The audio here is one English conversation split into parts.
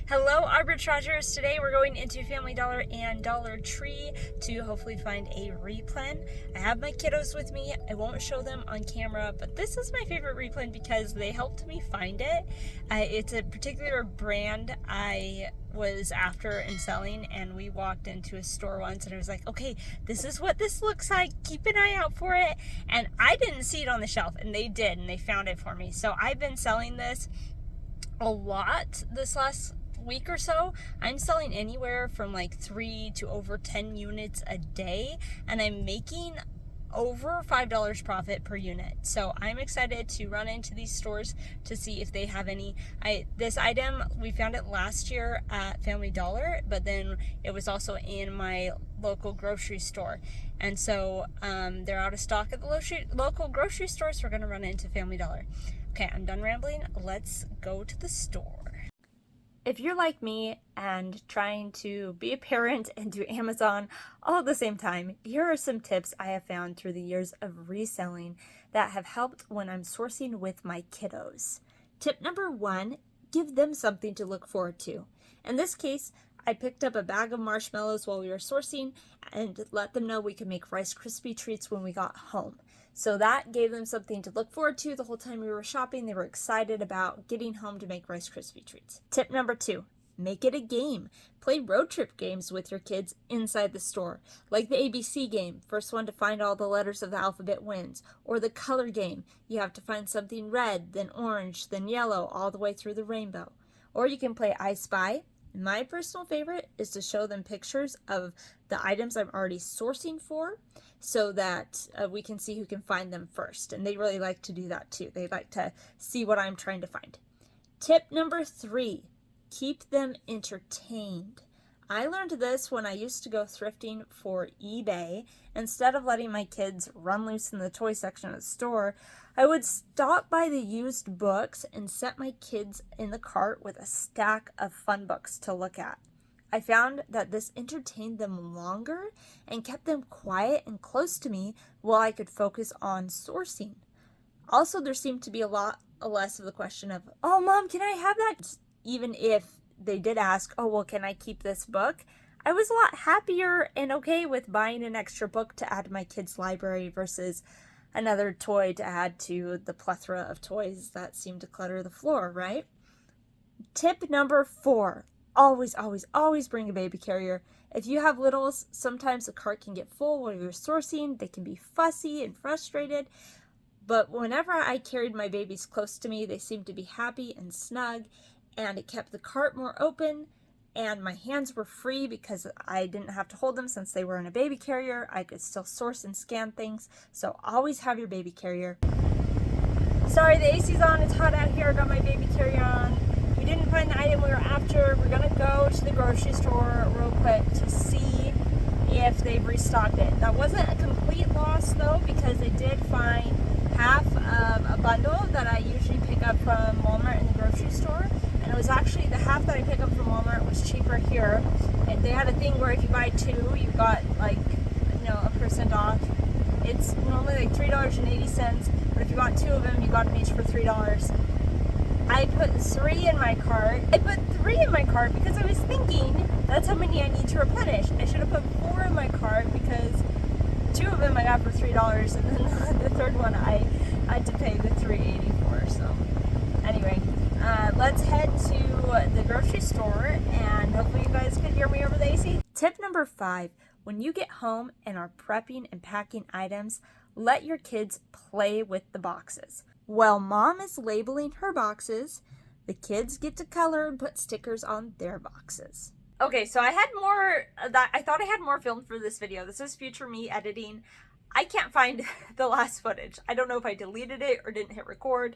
Hello, Arbitragers. Today we're going into Family Dollar and Dollar Tree to hopefully find a replen. I have my kiddos with me. I won't show them on camera, but this is my favorite replen because they helped me find it. It's a particular brand I was after and selling, and we walked into a store once and I was like, okay, this is what this looks like. Keep an eye out for it. And I didn't see it on the shelf, and they did, and they found it for me. So I've been selling this a lot this last week or so. I'm selling anywhere from like 3 to over 10 units a day, and I'm making over $5 profit per unit. So I'm excited to run into these stores to see if they have any. This item, we found it last year at Family Dollar, but then it was also in my local grocery store. And so they're out of stock at the local grocery store, so we're gonna run into Family Dollar. Okay, I'm done rambling. Let's go to the store. If you're like me and trying to be a parent and do Amazon all at the same time, here are some tips I have found through the years of reselling that have helped when I'm sourcing with my kiddos. Tip number 1, give them something to look forward to. In this case, I picked up a bag of marshmallows while we were sourcing and let them know we could make Rice Krispie treats when we got home. So that gave them something to look forward to the whole time we were shopping. They were excited about getting home to make Rice Krispie treats. Tip number 2, make it a game. Play road trip games with your kids inside the store, like the ABC game, first one to find all the letters of the alphabet wins, or the color game. You have to find something red, then orange, then yellow, all the way through the rainbow. Or you can play I Spy. My personal favorite is to show them pictures of the items I'm already sourcing for so that we can see who can find them first. And they really like to do that too. They like to see what I'm trying to find. Tip number 3, keep them entertained. I learned this when I used to go thrifting for eBay. Instead of letting my kids run loose in the toy section of the store, I would stop by the used books and set my kids in the cart with a stack of fun books to look at. I found that this entertained them longer and kept them quiet and close to me while I could focus on sourcing. Also, there seemed to be a lot less of the question of, oh, Mom, can I have that? Even if they did ask, oh, well, can I keep this book? I was a lot happier and okay with buying an extra book to add to my kids' library versus another toy to add to the plethora of toys that seem to clutter the floor, right? Tip number 4, always bring a baby carrier. If you have littles, sometimes the cart can get full while you're sourcing. They can be fussy and frustrated. But whenever I carried my babies close to me, they seemed to be happy and snug, and it kept the cart more open, and my hands were free because I didn't have to hold them since they were in a baby carrier. I could still source and scan things, so always have your baby carrier. Sorry, the AC's on, it's hot out here, I got my baby carrier on. We didn't find the item we were after. We're gonna go to the grocery store real quick to see if they've restocked it. That wasn't a complete loss though, because I did find half of a bundle that I usually pick up from Walmart in the grocery store. And it was actually the half that I pick up from Walmart was cheaper here. And they had a thing where if you buy 2, you got like, a % off. It's normally like $3.80, but if you bought 2 of them, you got them each for $3. I put 3 in my cart. I put 3 in my cart because I was thinking that's how many I need to replenish. I should have put 4 in my cart because 2 of them I got for $3, and then the third one I had to pay the $3.80 for. So anyway, let's head to the grocery store, and hopefully you guys can hear me over the AC. Tip number 5, when you get home and are prepping and packing items, let your kids play with the boxes. While Mom is labeling her boxes, the kids get to color and put stickers on their boxes. Okay, so I thought I had more filmed for this video. This is future me editing. I can't find the last footage. I don't know if I deleted it or didn't hit record.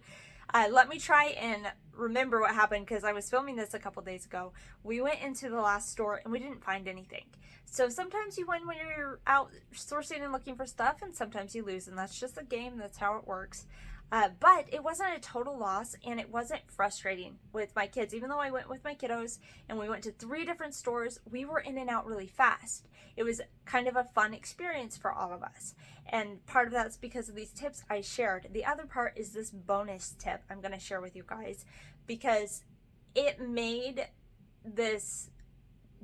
Let me try and remember what happened because I was filming this a couple days ago. We went into the last store and we didn't find anything. So sometimes you win when you're out sourcing and looking for stuff, and sometimes you lose, and that's just the game. That's how it works. But it wasn't a total loss, and it wasn't frustrating with my kids. Even though I went with my kiddos and we went to 3 different stores, we were in and out really fast. It was kind of a fun experience for all of us. And part of that's because of these tips I shared. The other part is this bonus tip I'm going to share with you guys because it made this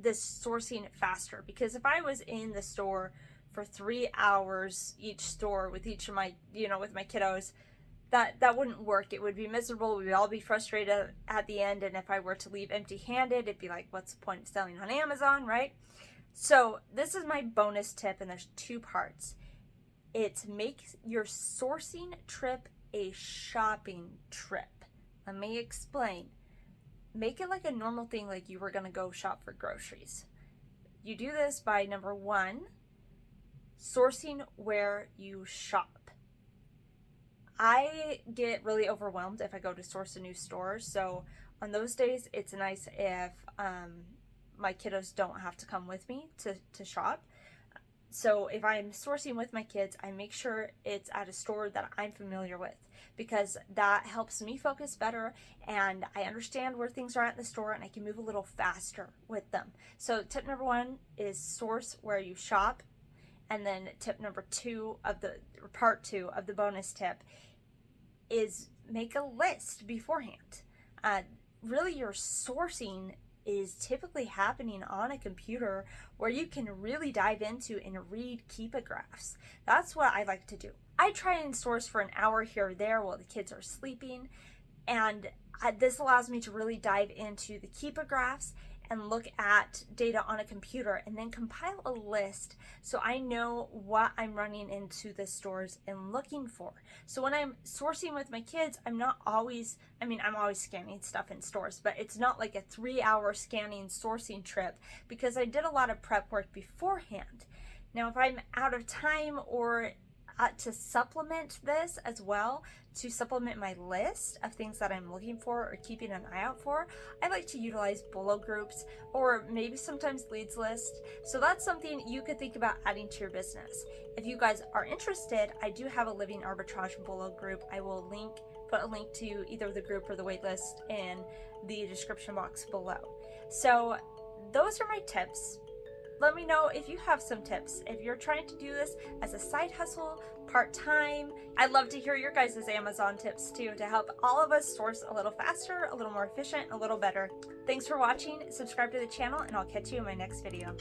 sourcing faster, because if I was in the store for 3 hours each store with each of my, with my kiddos, that wouldn't work. It would be miserable. We'd all be frustrated at the end, and if I were to leave empty-handed, it'd be like, what's the point of selling on Amazon, right? So this is my bonus tip, and there's 2 parts. It's make your sourcing trip a shopping trip. Let me explain. Make it like a normal thing, like you were going to go shop for groceries. You do this by, number 1, sourcing where you shop. I get really overwhelmed if I go to source a new store, so on those days it's nice if my kiddos don't have to come with me to shop. So if I'm sourcing with my kids, I make sure it's at a store that I'm familiar with, because that helps me focus better, and I understand where things are at in the store, and I can move a little faster with them. So tip number 1 is source where you shop. And then tip number 2 of part 2 of the bonus tip is make a list beforehand. Really, your sourcing is typically happening on a computer where you can really dive into and read keepagraphs. That's what I like to do. I try and source for an hour here or there while the kids are sleeping, and this allows me to really dive into the keepagraphs and look at data on a computer, and then compile a list so I know what I'm running into the stores and looking for. So when I'm sourcing with my kids, I'm always scanning stuff in stores, but it's not like a 3-hour scanning sourcing trip, because I did a lot of prep work beforehand. Now, if I'm out of time, or to supplement this as well, to supplement my list of things that I'm looking for or keeping an eye out for, I like to utilize Bolo groups, or maybe sometimes leads list. So that's something you could think about adding to your business. If you guys are interested, I do have a Living Arbitrage Bolo group. I will put a link to either the group or the waitlist in the description box below. So those are my tips. Let me know if you have some tips. If you're trying to do this as a side hustle, part-time, I'd love to hear your guys' Amazon tips too, to help all of us source a little faster, a little more efficient, a little better. Thanks for watching. Subscribe to the channel, and I'll catch you in my next video.